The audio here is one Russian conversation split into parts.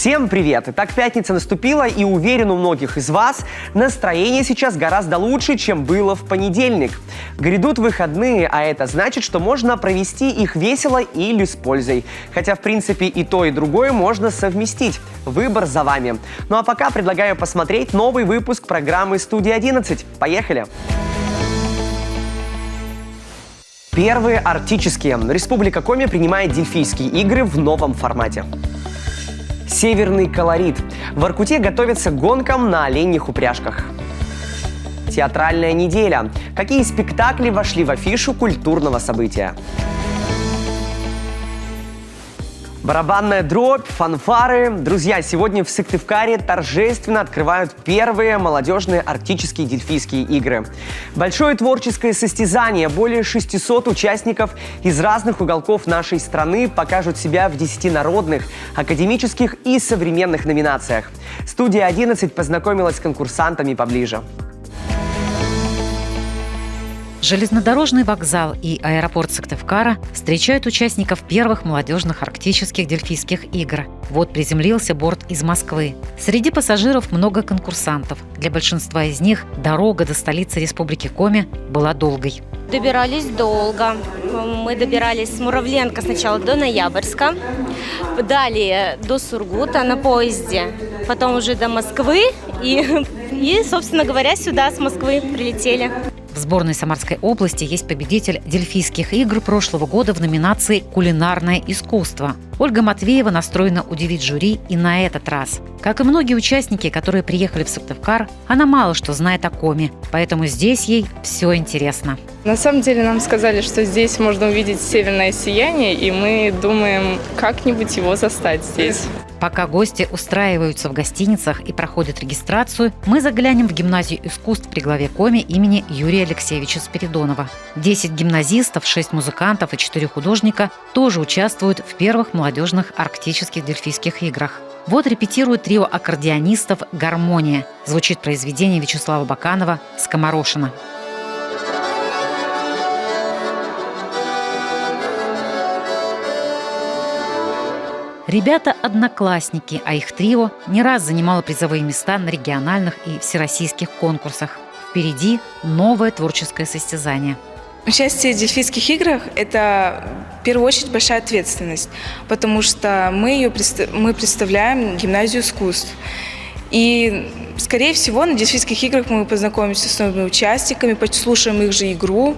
Всем привет! Итак, пятница наступила, и уверен, у многих из вас настроение сейчас гораздо лучше, чем было в понедельник. Грядут выходные, а это значит, что можно провести их весело или с пользой. Хотя, в принципе, и то, и другое можно совместить. Выбор за вами. Ну а пока предлагаю посмотреть новый выпуск программы «Студия-11». Поехали! Первые арктические. Республика Коми принимает дельфийские игры в новом формате. Северный колорит. В Воркуте готовятся к гонкам на оленьих упряжках. Театральная неделя. Какие спектакли вошли в афишу культурного события? Барабанная дробь, фанфары. Друзья, сегодня в Сыктывкаре торжественно открывают первые молодежные арктические дельфийские игры. Большое творческое состязание. Более 600 участников из разных уголков нашей страны покажут себя в 10 народных, академических и современных номинациях. «Студия-11» познакомилась с конкурсантами поближе. Железнодорожный вокзал и аэропорт Сыктывкара встречают участников первых молодежных арктических дельфийских игр. Вот приземлился борт из Москвы. Среди пассажиров много конкурсантов. Для большинства из них дорога до столицы Республики Коми была долгой. Добирались долго. Мы добирались с Муравленко сначала до Ноябрьска, далее до Сургута на поезде, потом уже до Москвы и, собственно говоря, сюда с Москвы прилетели. В сборной Самарской области есть победитель дельфийских игр прошлого года в номинации «Кулинарное искусство». Ольга Матвеева настроена удивить жюри и на этот раз. Как и многие участники, которые приехали в Сыктывкар, она мало что знает о Коми, поэтому здесь ей все интересно. На самом деле нам сказали, что здесь можно увидеть северное сияние, и мы думаем как-нибудь его застать здесь. Пока гости устраиваются в гостиницах и проходят регистрацию, мы заглянем в гимназию искусств при главе Коми имени Юрия Алексеевича Спиридонова. 10 гимназистов, 6 музыкантов и 4 художника тоже участвуют в первых молодежных арктических дельфийских играх. Вот репетирует трио аккордеонистов «Гармония». Звучит произведение Вячеслава Баканова «Скоморошина». Ребята – одноклассники, а их трио не раз занимало призовые места на региональных и всероссийских конкурсах. Впереди новое творческое состязание. Участие в дельфийских играх – это в первую очередь большая ответственность, потому что мы представляем гимназию искусств. И, скорее всего, на дельфийских играх мы познакомимся с новыми участниками, послушаем их же игру.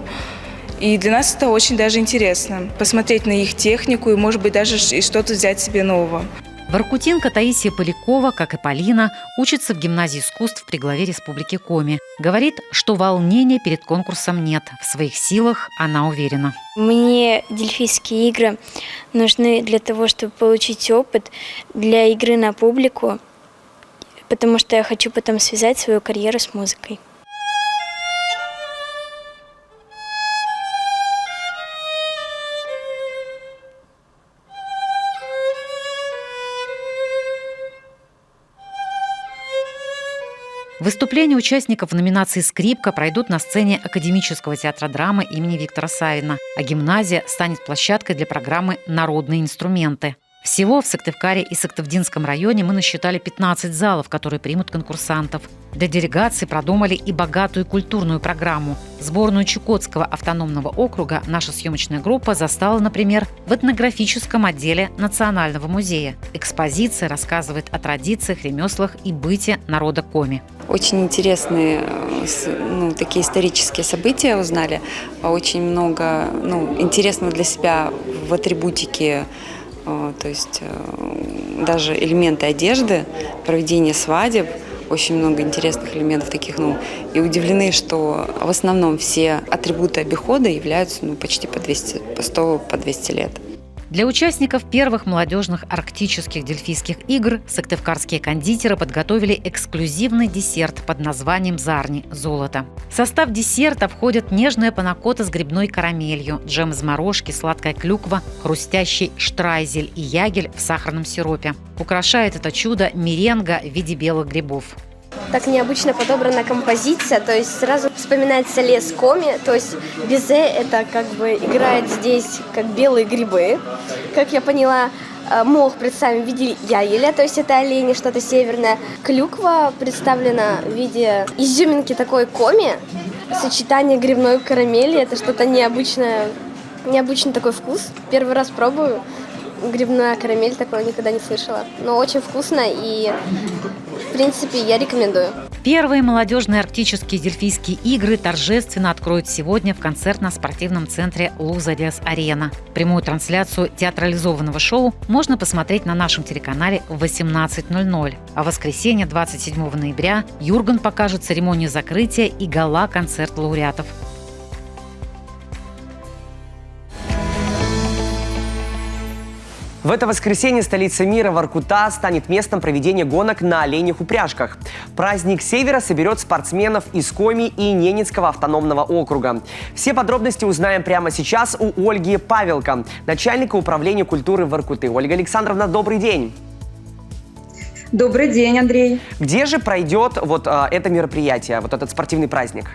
И для нас это очень даже интересно – посмотреть на их технику и, может быть, даже что-то взять себе нового. Воркутинка Таисия Полякова, как и Полина, учится в гимназии искусств при главе Республики Коми. Говорит, что волнения перед конкурсом нет. В своих силах она уверена. Мне дельфийские игры нужны для того, чтобы получить опыт для игры на публику, потому что я хочу потом связать свою карьеру с музыкой. Выступления участников в номинации «Скрипка» пройдут на сцене Академического театра драмы имени Виктора Савина, а гимназия станет площадкой для программы «Народные инструменты». Всего в Сыктывкаре и Сыктывдинском районе мы насчитали 15 залов, которые примут конкурсантов. Для делегации продумали и богатую культурную программу. Сборную Чукотского автономного округа наша съемочная группа застала, например, в этнографическом отделе Национального музея. Экспозиция рассказывает о традициях, ремеслах и быте народа Коми. Очень интересные такие исторические события узнали. Очень много интересного для себя в атрибутике. То есть даже элементы одежды, проведение свадеб, очень много интересных элементов таких, и удивлены, что в основном все атрибуты обихода являются почти по 100-200 лет. Для участников первых молодежных арктических дельфийских игр сыктывкарские кондитеры подготовили эксклюзивный десерт под названием «Зарни» – «Золото». В состав десерта входят нежная панакота с грибной карамелью, джем из морожки, сладкая клюква, хрустящий штрайзель и ягель в сахарном сиропе. Украшает это чудо меренга в виде белых грибов. Так необычно подобрана композиция, то есть сразу вспоминается лес Коми, то есть безе это как бы играет здесь как белые грибы. Как я поняла, мох представлен в виде яеля, то есть это олени, что-то северное. Клюква представлена в виде изюминки такой коми. Сочетание грибной карамели, это что-то необычное, необычный такой вкус. Первый раз пробую. Грибная карамель, такого никогда не слышала. Но очень вкусно и, в принципе, я рекомендую. Первые молодежные арктические дельфийские игры торжественно откроют сегодня в концертно-спортивном центре «Лузарес-Арена». Прямую трансляцию театрализованного шоу можно посмотреть на нашем телеканале в 18:00. А в воскресенье, 27 ноября, Юрген покажет церемонию закрытия и гала-концерт лауреатов. В это воскресенье столица мира Воркута станет местом проведения гонок на оленях упряжках. Праздник Севера соберет спортсменов из Коми и Ненецкого автономного округа. Все подробности узнаем прямо сейчас у Ольги Павелко, начальника управления культуры Воркуты. Ольга Александровна, добрый день. Добрый день, Андрей. Где же пройдет это мероприятие, вот этот спортивный праздник?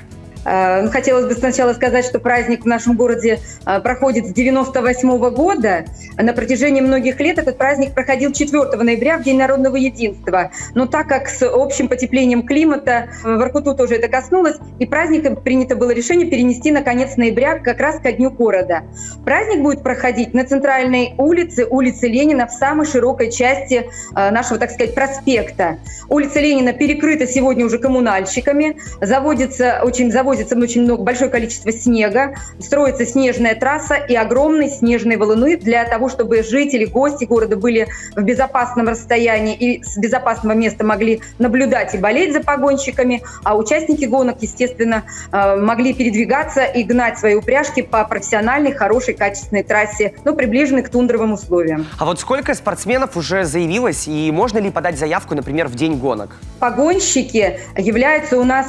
Хотелось бы сначала сказать, что праздник в нашем городе проходит с 1998 года. На протяжении многих лет этот праздник проходил 4 ноября в День народного единства. Но так как с общим потеплением климата Воркуту тоже это коснулось, и праздник принято было решение перенести на конец ноября как раз ко Дню города. Праздник будет проходить на центральной улице Ленина, в самой широкой части нашего, так сказать, проспекта. Улица Ленина перекрыта сегодня уже коммунальщиками, завозится очень большое количество снега, строится снежная трасса и огромные снежные валуны для того, чтобы жители, гости города были в безопасном расстоянии и с безопасного места могли наблюдать и болеть за погонщиками, а участники гонок, естественно, могли передвигаться и гнать свои упряжки по профессиональной, хорошей, качественной трассе, но приближенной к тундровым условиям. А вот сколько спортсменов уже заявилось, и можно ли подать заявку, например, в день гонок? Погонщики являются у нас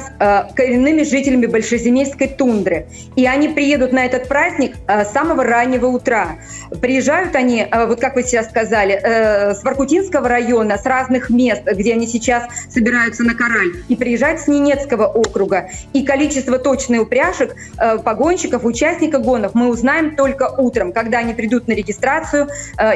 коренными жителями большеземельской тундры. И они приедут на этот праздник с самого раннего утра. Приезжают они, вот как вы сейчас сказали, с Воркутинского района, с разных мест, где они сейчас собираются на Кораль, и приезжают с Ненецкого округа. И количество точных упряжек, погонщиков, участников гонок мы узнаем только утром, когда они придут на регистрацию,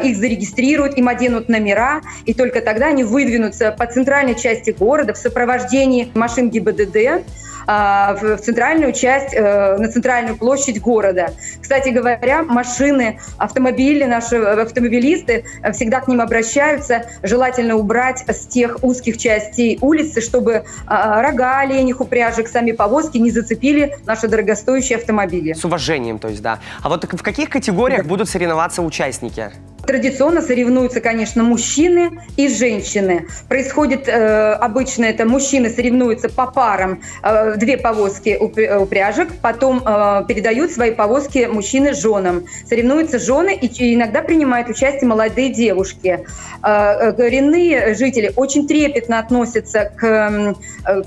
их зарегистрируют, им оденут номера, и только тогда они выдвинутся по центральной части города в сопровождении машин ГИБДД в центральную часть, на центральную площадь города. Кстати говоря, машины, автомобили, наши автомобилисты всегда к ним обращаются. Желательно убрать с тех узких частей улицы, чтобы рога оленьих упряжек, сами повозки не зацепили наши дорогостоящие автомобили. С уважением, то есть, да. А вот в каких категориях будут соревноваться участники? Традиционно соревнуются, конечно, мужчины и женщины. Происходит обычно это мужчины соревнуются по парам, 2 повозки упряжек, потом передают свои повозки мужчины женам. Соревнуются жены, и иногда принимают участие молодые девушки. Коренные жители очень трепетно относятся к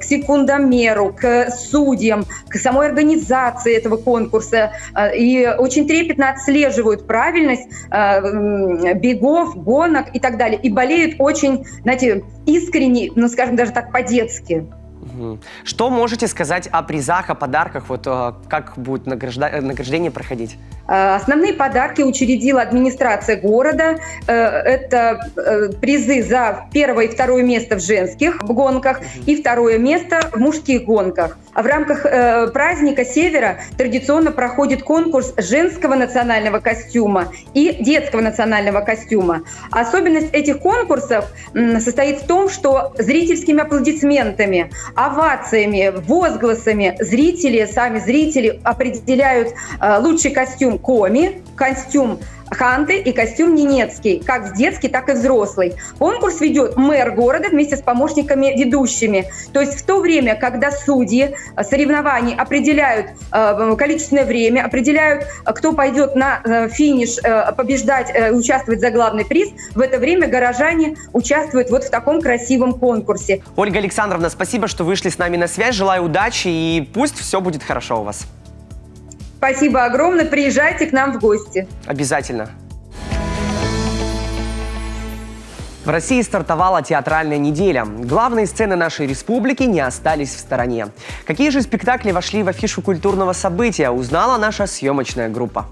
секундомеру, к судьям, к самой организации этого конкурса и очень трепетно отслеживают правильность бегов, гонок и так далее. И болеют очень, знаете, искренне, ну, скажем, даже так, по-детски. Что можете сказать о призах, о подарках? Вот как будет награждение проходить? Основные подарки учредила администрация города. Это призы за 1 и 2 место в женских гонках и 2 место в мужских гонках. А в рамках праздника Севера традиционно проходит конкурс женского национального костюма и детского национального костюма. Особенность этих конкурсов состоит в том, что зрительскими аплодисментами, овациями, возгласами сами зрители определяют лучший костюм Коми, костюм Ханты и костюм Ненецкий, как детский, так и взрослый. Конкурс ведет мэр города вместе с помощниками-ведущими. То есть в то время, когда судьи соревнований определяют количественное время, определяют, кто пойдет на финиш побеждать, участвовать за главный приз, в это время горожане участвуют вот в таком красивом конкурсе. Ольга Александровна, спасибо, что вышли с нами на связь. Желаю удачи и пусть все будет хорошо у вас. Спасибо огромное. Приезжайте к нам в гости. Обязательно. В России стартовала театральная неделя. Главные сцены нашей республики не остались в стороне. Какие же спектакли вошли в афишу культурного события, узнала наша съемочная группа.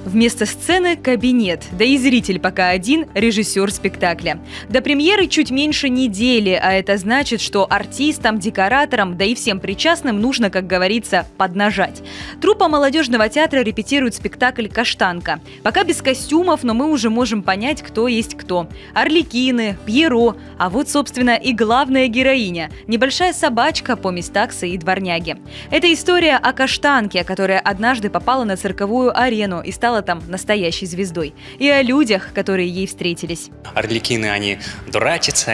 Вместо сцены – кабинет, да и зритель пока один – режиссер спектакля. До премьеры чуть меньше недели, а это значит, что артистам, декораторам, да и всем причастным нужно, как говорится, поднажать. Труппа молодежного театра репетирует спектакль «Каштанка». Пока без костюмов, но мы уже можем понять, кто есть кто. Арлекины, Пьеро, а вот, собственно, и главная героиня – небольшая собачка, помесь таксы и дворняги. Это история о каштанке, которая однажды попала на цирковую арену и стала там настоящей звездой. И о людях, которые ей встретились. Арлекины, они дурачатся,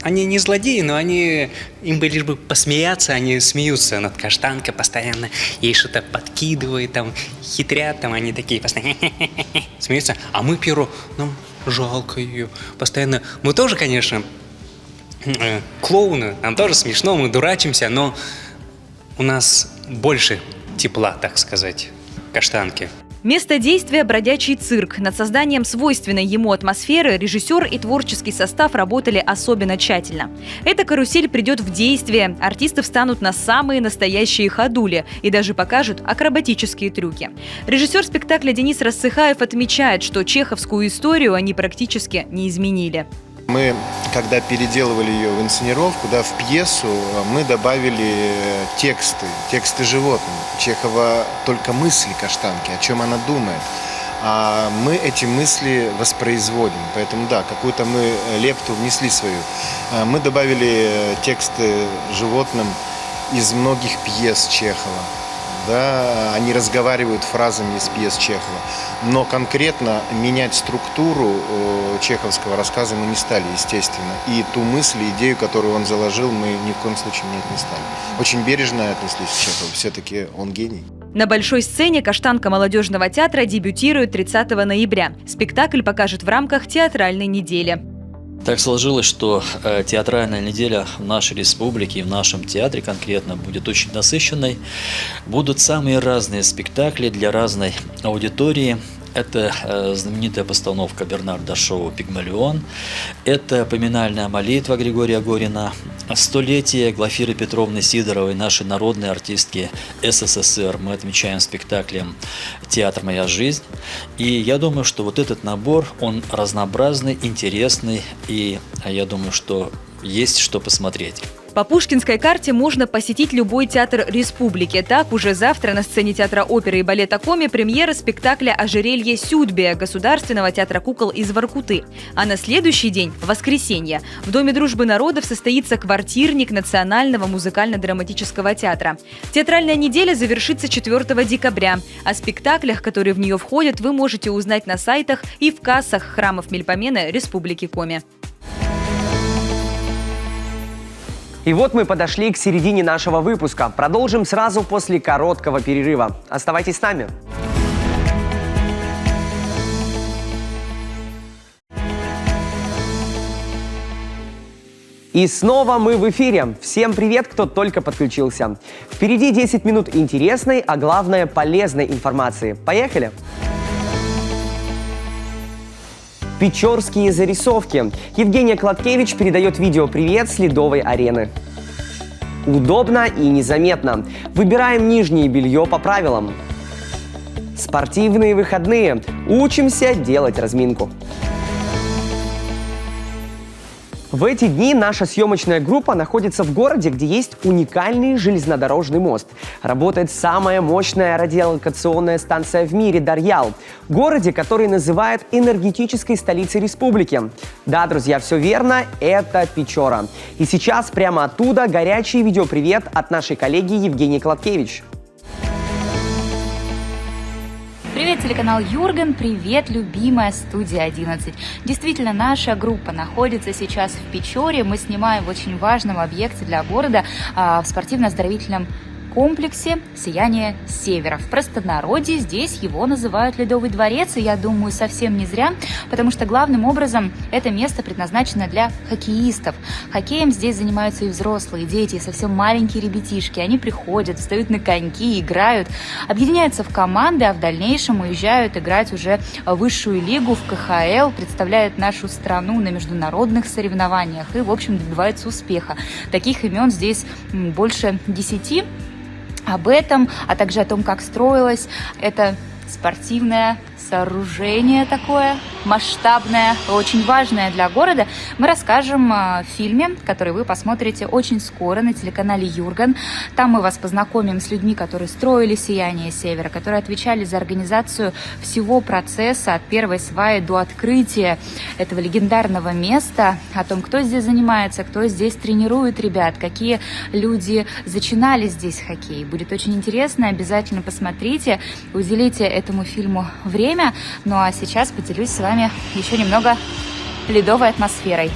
они не злодеи, но им бы лишь бы посмеяться, они смеются над каштанкой постоянно, ей что-то подкидывают, там, хитрят, там, они такие постоянно смеются. А мы, Пьеро, нам жалко ее постоянно. Мы тоже, конечно, клоуны, нам тоже смешно, мы дурачимся, но у нас больше тепла, так сказать, каштанки. Место действия – бродячий цирк. Над созданием свойственной ему атмосферы режиссер и творческий состав работали особенно тщательно. Эта карусель придет в действие, артисты встанут на самые настоящие ходули и даже покажут акробатические трюки. Режиссер спектакля Денис Рассыхаев отмечает, что чеховскую историю они практически не изменили. Мы, когда переделывали ее в инсценировку, в пьесу, мы добавили тексты животных. Чехова только мысли каштанки, о чем она думает. А мы эти мысли воспроизводим. Поэтому, какую-то мы лепту внесли свою. Мы добавили тексты животным из многих пьес Чехова. Они разговаривают фразами из пьес Чехова. Но конкретно менять структуру чеховского рассказа мы не стали, естественно. И ту мысль, идею, которую он заложил, мы ни в коем случае менять не стали. Очень бережно отнеслись к Чехову. Все-таки он гений. На большой сцене «Каштанка» молодежного театра дебютирует 30 ноября. Спектакль покажут в рамках театральной недели. Так сложилось, что театральная неделя в нашей республике и в нашем театре конкретно будет очень насыщенной. Будут самые разные спектакли для разной аудитории. Это знаменитая постановка Бернарда Шоу «Пигмалион». Это поминальная молитва Григория Горина. Столетие Глафиры Петровны Сидоровой, нашей народной артистки СССР. Мы отмечаем спектаклем «Театр. Моя жизнь». И я думаю, что вот этот набор, он разнообразный, интересный. И я думаю, что есть что посмотреть. По Пушкинской карте можно посетить любой театр республики. Так, уже завтра на сцене Театра оперы и балета Коми премьера спектакля «Ожерелье Сюдбе» Государственного театра кукол из Воркуты. А на следующий день, в воскресенье, в Доме дружбы народов состоится квартирник Национального музыкально-драматического театра. Театральная неделя завершится 4 декабря. О спектаклях, которые в нее входят, вы можете узнать на сайтах и в кассах храмов Мельпомена Республики Коми. И вот мы подошли к середине нашего выпуска. Продолжим сразу после короткого перерыва. Оставайтесь с нами. И снова мы в эфире. Всем привет, кто только подключился. Впереди 10 минут интересной, а главное полезной информации. Поехали! Печорские зарисовки. Евгения Кладкевич передает видео-привет с Ледовой арены. Удобно и незаметно. Выбираем нижнее белье по правилам. Спортивные выходные. Учимся делать разминку. В эти дни наша съемочная группа находится в городе, где есть уникальный железнодорожный мост. Работает самая мощная радиолокационная станция в мире Дарьял. В городе, который называют энергетической столицей республики. Да, друзья, все верно, это Печора. И сейчас прямо оттуда горячий видеопривет от нашей коллеги Евгении Кладкевич. Привет, телеканал Юрген, привет, любимая студия 11. Действительно, наша группа находится сейчас в Печоре. Мы снимаем в очень важном объекте для города, в спортивно-оздоровительном комплексе «Сияние Севера». В простонародье здесь его называют «Ледовый дворец», и я думаю, совсем не зря, потому что главным образом это место предназначено для хоккеистов. Хоккеем здесь занимаются и взрослые, и дети, и совсем маленькие ребятишки. Они приходят, встают на коньки, играют, объединяются в команды, а в дальнейшем уезжают играть уже в высшую лигу, в КХЛ, представляют нашу страну на международных соревнованиях и, в общем, добиваются успеха. Таких имен здесь больше 10. Об этом, а также о том, как строилось это спортивное сооружение такое масштабное, очень важное для города, мы расскажем в фильме, который вы посмотрите очень скоро на телеканале Юрган. Там мы вас познакомим с людьми, которые строили «Сияние Севера», которые отвечали за организацию всего процесса от первой сваи до открытия этого легендарного места, о том, кто здесь занимается, кто здесь тренирует ребят, какие люди зачинали здесь хоккей. Будет очень интересно, обязательно посмотрите, уделите этому фильму время. Ну а сейчас поделюсь с вами еще немного ледовой атмосферой.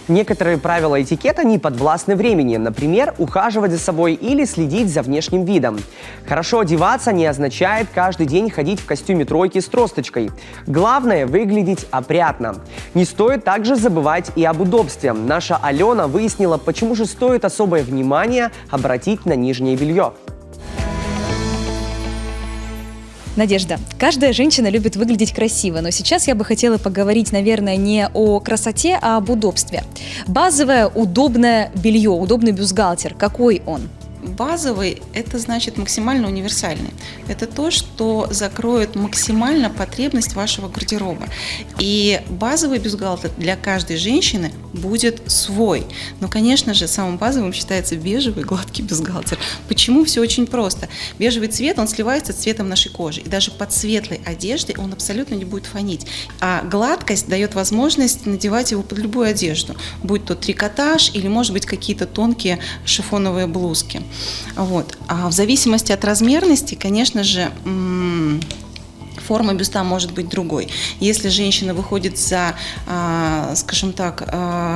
Некоторые правила этикета не подвластны времени. Например, ухаживать за собой или следить за внешним видом. Хорошо одеваться не означает каждый день ходить в костюме тройки с тросточкой. Главное – выглядеть опрятно. Не стоит также забывать и об удобстве. Наша Алена выяснила, почему же стоит особое внимание обратить на нижнее белье. Надежда, каждая женщина любит выглядеть красиво, но сейчас я бы хотела поговорить, наверное, не о красоте, а об удобстве. Базовое, удобное белье, удобный бюстгальтер, какой он? Базовый – это значит максимально универсальный. Это то, что закроет максимально потребность вашего гардероба. И базовый бюстгальтер для каждой женщины будет свой. Но, конечно же, самым базовым считается бежевый гладкий бюстгальтер. Почему? Все очень просто. Бежевый цвет, он сливается с цветом нашей кожи. И даже под светлой одеждой он абсолютно не будет фонить. А гладкость дает возможность надевать его под любую одежду. Будь то трикотаж или, может быть, какие-то тонкие шифоновые блузки. Вот. А в зависимости от размерности, конечно же, форма бюста может быть другой. Если женщина выходит за, скажем так,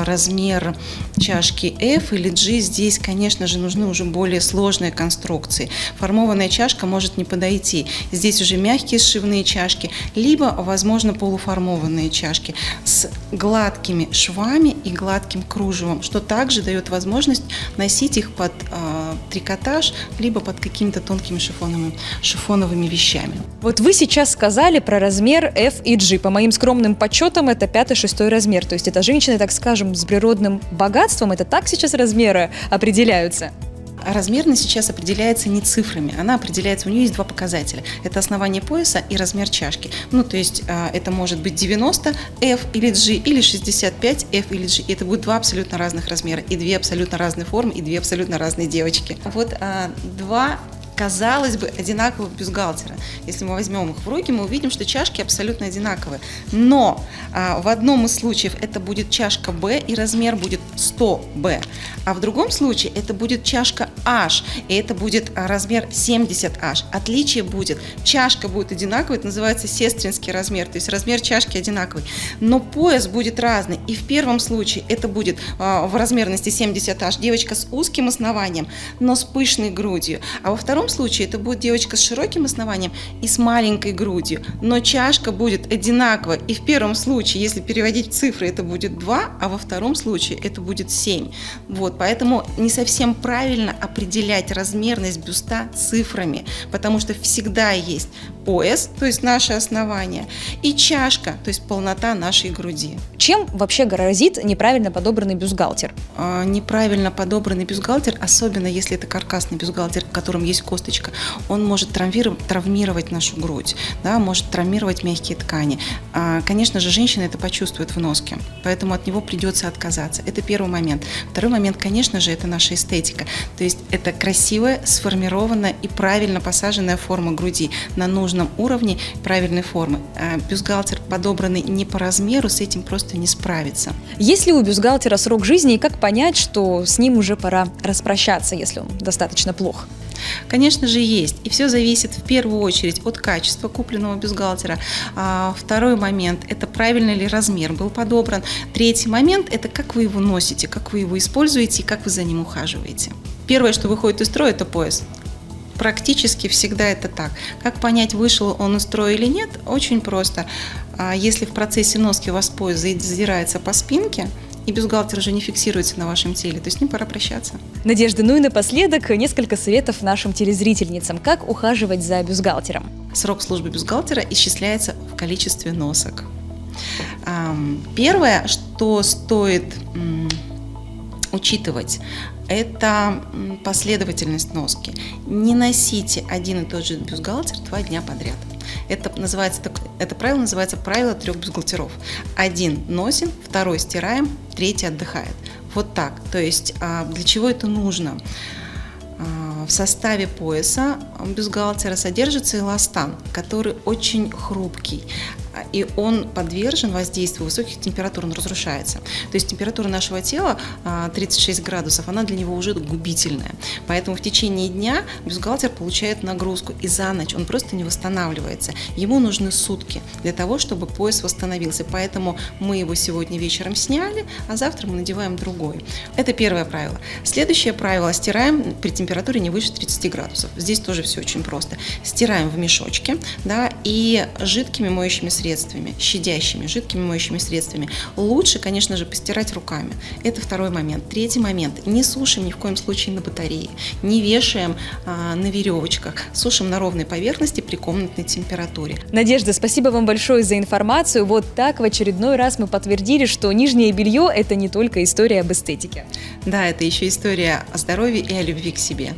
размер чашки F или G, здесь, конечно же, нужны уже более сложные конструкции. Формованная чашка может не подойти. Здесь уже мягкие сшивные чашки, либо, возможно, полуформованные чашки с гладкими швами и гладким кружевом, что также дает возможность носить их под трикотаж, либо под какими-то тонкими шифоновыми вещами. Вот вы сейчас сказали про размер F и G. По моим скромным подсчетам, это 5-6 размер. То есть это женщины, так скажем, с природным богатством. Это так сейчас размеры определяются? Размерность сейчас определяется не цифрами, она определяется, у нее есть два показателя. Это основание пояса и размер чашки. Ну, то есть это может быть 90 F или G, или 65 F или G. И это будут два абсолютно разных размера, и две абсолютно разные формы, и две абсолютно разные девочки. Вот два, казалось бы, одинаковых бюстгальтера. Если мы возьмем их в руки, мы увидим, что чашки абсолютно одинаковые. Но в одном из случаев это будет чашка B, и размер будет 100B. А в другом случае это будет чашка H, и это будет размер 70H. Отличие будет, чашка будет одинаковой, это называется сестринский размер, то есть размер чашки одинаковый. Но пояс будет разный. И в первом случае это будет в размерности 70H девочка с узким основанием, но с пышной грудью. А во втором случае это будет девочка с широким основанием и с маленькой грудью, но чашка будет одинаковая. И в первом случае, если переводить цифры, это будет 2, а во втором случае это будет 7. Вот, поэтому не совсем правильно определять размерность бюста цифрами, потому что всегда есть пояс, то есть наше основание, и чашка, то есть полнота нашей груди. Чем вообще грозит неправильно подобранный бюстгальтер? Неправильно подобранный бюстгальтер, особенно если это каркасный бюстгальтер, в котором есть косо косточка, он может травмировать нашу грудь, да, может травмировать мягкие ткани. Конечно же, женщина это почувствует в носке, поэтому от него придется отказаться. Это первый момент. Второй момент, конечно же, это наша эстетика. То есть это красивая, сформированная и правильно посаженная форма груди на нужном уровне правильной формы. Бюстгальтер, подобранный не по размеру, с этим просто не справится. Есть ли у бюстгальтера срок жизни и как понять, что с ним уже пора распрощаться, если он достаточно плох? Конечно же, есть. И все зависит в первую очередь от качества купленного бюстгальтера. Второй момент – это правильный ли размер был подобран. Третий момент – это как вы его носите, как вы его используете и как вы за ним ухаживаете. Первое, что выходит из строя – это пояс. Практически всегда это так. Как понять, вышел он из строя или нет? Очень просто. Если в процессе носки у вас пояс задирается по спинке, и бюстгальтер уже не фиксируется на вашем теле, то с ним пора прощаться. Надежда, ну и напоследок несколько советов нашим телезрительницам. Как ухаживать за бюстгальтером? Срок службы бюстгальтера исчисляется в количестве носок. Первое, что стоит учитывать, это последовательность носки. Не носите один и тот же бюстгальтер 2 дня подряд. Это правило называется правило 3 бюстгальтеров. Один носим, второй стираем, третий отдыхает. Вот так. То есть для чего это нужно? В составе пояса бюстгальтера содержится эластан, который очень хрупкий, и он подвержен воздействию высоких температур, он разрушается. То есть температура нашего тела 36 градусов, она для него уже губительная. Поэтому в течение дня бюстгальтер получает нагрузку, и за ночь он просто не восстанавливается. Ему нужны сутки для того, чтобы пояс восстановился. Поэтому мы его сегодня вечером сняли, а завтра мы надеваем другой. Это первое правило. Следующее правило: стираем при температуре не выше 30 градусов. Здесь тоже все очень просто. Стираем в мешочке, да, и жидкими моющими средствами, щадящими жидкими моющими средствами. Лучше, конечно же, постирать руками. Это второй момент. Третий момент. Не сушим ни в коем случае на батарее, не вешаем на веревочках, сушим на ровной поверхности при комнатной температуре. Надежда, спасибо вам большое за информацию. Вот так в очередной раз мы подтвердили, что нижнее белье – это не только история об эстетике. Да, это еще история о здоровье и о любви к себе.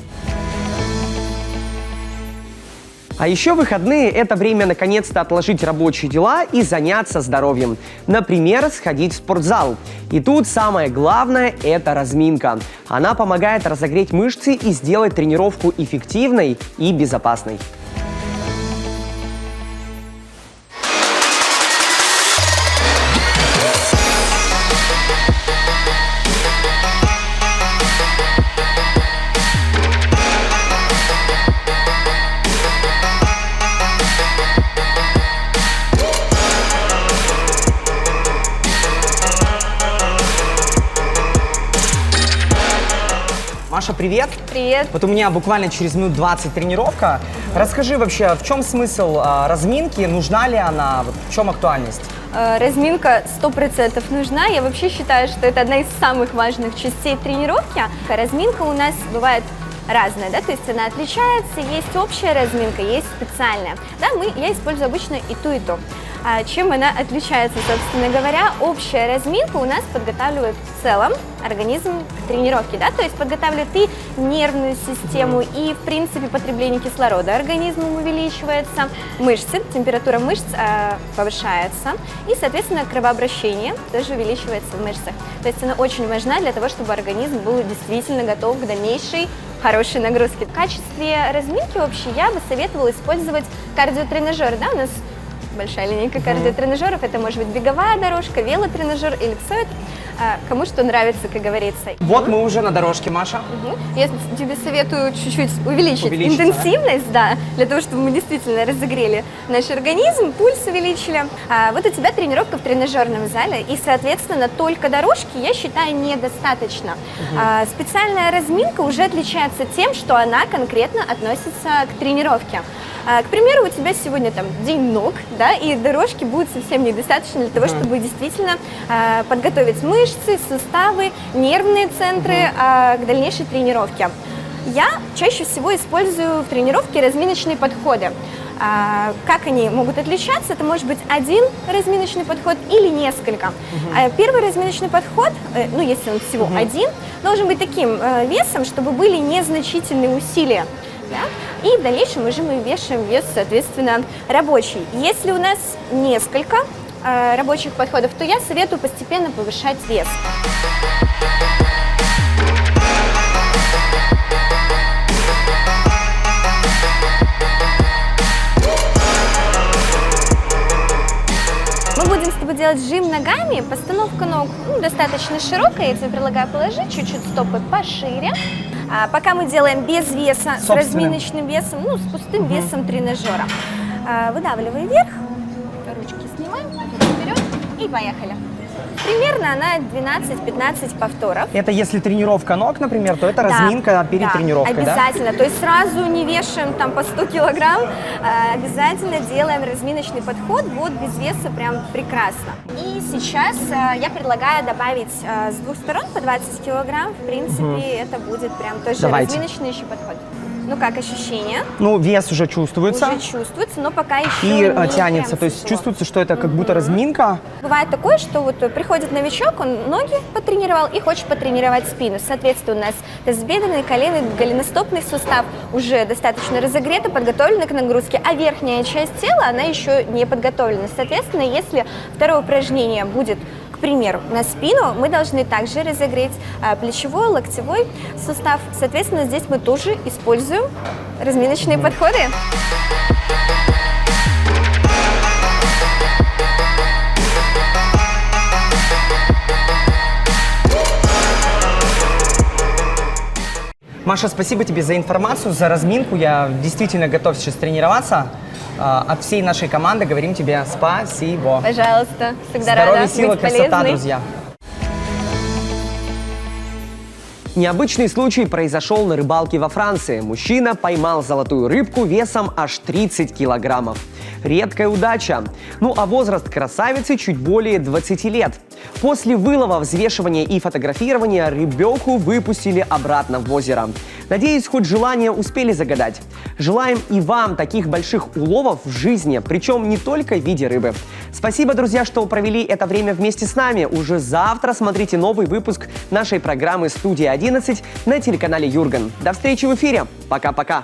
А еще выходные – это время наконец-то отложить рабочие дела и заняться здоровьем. Например, сходить в спортзал. И тут самое главное – это разминка. Она помогает разогреть мышцы и сделать тренировку эффективной и безопасной. Маша, привет! Привет! Вот у меня буквально через минут 20 тренировка. Расскажи вообще, в чем смысл разминки, нужна ли она, в чем актуальность? Разминка 100% нужна. Я вообще считаю, что это одна из самых важных частей тренировки. Разминка у нас бывает разная, да, то есть она отличается, есть общая разминка, есть специальная. Да, я использую обычно и ту, и ту. Чем она отличается, собственно говоря? Общая разминка у нас подготавливает в целом организм к тренировке, да, то есть подготавливает и нервную систему, и, в принципе, потребление кислорода организмом увеличивается, мышцы, температура мышц повышается, и, соответственно, кровообращение тоже увеличивается в мышцах. То есть она очень важна для того, чтобы организм был действительно готов к дальнейшей хорошей нагрузке. В качестве разминки общей я бы советовала использовать кардиотренажер, да, у нас большая линейка кардиотренажеров, это может быть беговая дорожка, велотренажер, эллипсоид, кому что нравится, как говорится. Вот мы уже на дорожке, Маша. Я тебе советую чуть-чуть увеличить интенсивность, да, для того, чтобы мы действительно разогрели наш организм, пульс увеличили. Вот у тебя тренировка в тренажерном зале, и, соответственно, только дорожки, я считаю, недостаточно. Специальная разминка уже отличается тем, что она конкретно относится к тренировке. К примеру, у тебя сегодня там день ног, да, и дорожки будут совсем недостаточно для того, чтобы действительно подготовить мышцы, суставы, нервные центры к дальнейшей тренировке. Я чаще всего использую в тренировке разминочные подходы. Как они могут отличаться? Это может быть один разминочный подход или несколько. Первый разминочный подход, ну если он всего один, должен быть таким весом, чтобы были незначительные усилия. да? И в дальнейшем уже мы вешаем вес, соответственно, рабочий. Если у нас несколько рабочих подходов, то я советую постепенно повышать вес. Мы будем с тобой делать жим ногами, постановка ног достаточно широкая, я тебе предлагаю положить чуть-чуть стопы пошире. Пока мы делаем без веса, с разминочным весом, с пустым весом тренажера. Выдавливай вверх, ручки снимаем, вперед и поехали. Примерно на 12-15 повторов. Это если тренировка ног, например, то это разминка перед тренировкой, обязательно. То есть сразу не вешаем там по 100 килограмм, обязательно делаем разминочный подход, вот без веса прям прекрасно. И сейчас я предлагаю добавить с двух сторон по 20 килограмм, в принципе, это будет прям тоже разминочный еще подход. Ну как ощущения? Ну, вес уже чувствуется. Уже чувствуется, но пока еще и не тянется, то есть чувствуется, что это как будто разминка. Бывает такое, что вот приходит новичок, он ноги потренировал и хочет потренировать спину. Соответственно, у нас тазобедренный, коленный, голеностопный сустав уже достаточно разогреты, подготовлены к нагрузке, а верхняя часть тела, она еще не подготовлена. Соответственно, если второе упражнение будет, к примеру, на спину, мы должны также разогреть плечевой, локтевой сустав. Соответственно, здесь мы тоже используем разминочные подходы. Маша, спасибо тебе за информацию, за разминку. Я действительно готов сейчас тренироваться. От всей нашей команды говорим тебе спасибо. Пожалуйста, всегда Здоровья, рада сила, быть красота, полезной. друзья. Необычный случай произошел на рыбалке во Франции. Мужчина поймал золотую рыбку весом аж 30 килограммов. Редкая удача. Ну а возраст красавицы чуть более 20 лет. После вылова, взвешивания и фотографирования рыбеху выпустили обратно в озеро. Надеюсь, хоть желание успели загадать. Желаем и вам таких больших уловов в жизни, причем не только в виде рыбы. Спасибо, друзья, что провели это время вместе с нами. Уже завтра смотрите новый выпуск нашей программы «Студия 11» на телеканале Юрган. До встречи в эфире. Пока-пока.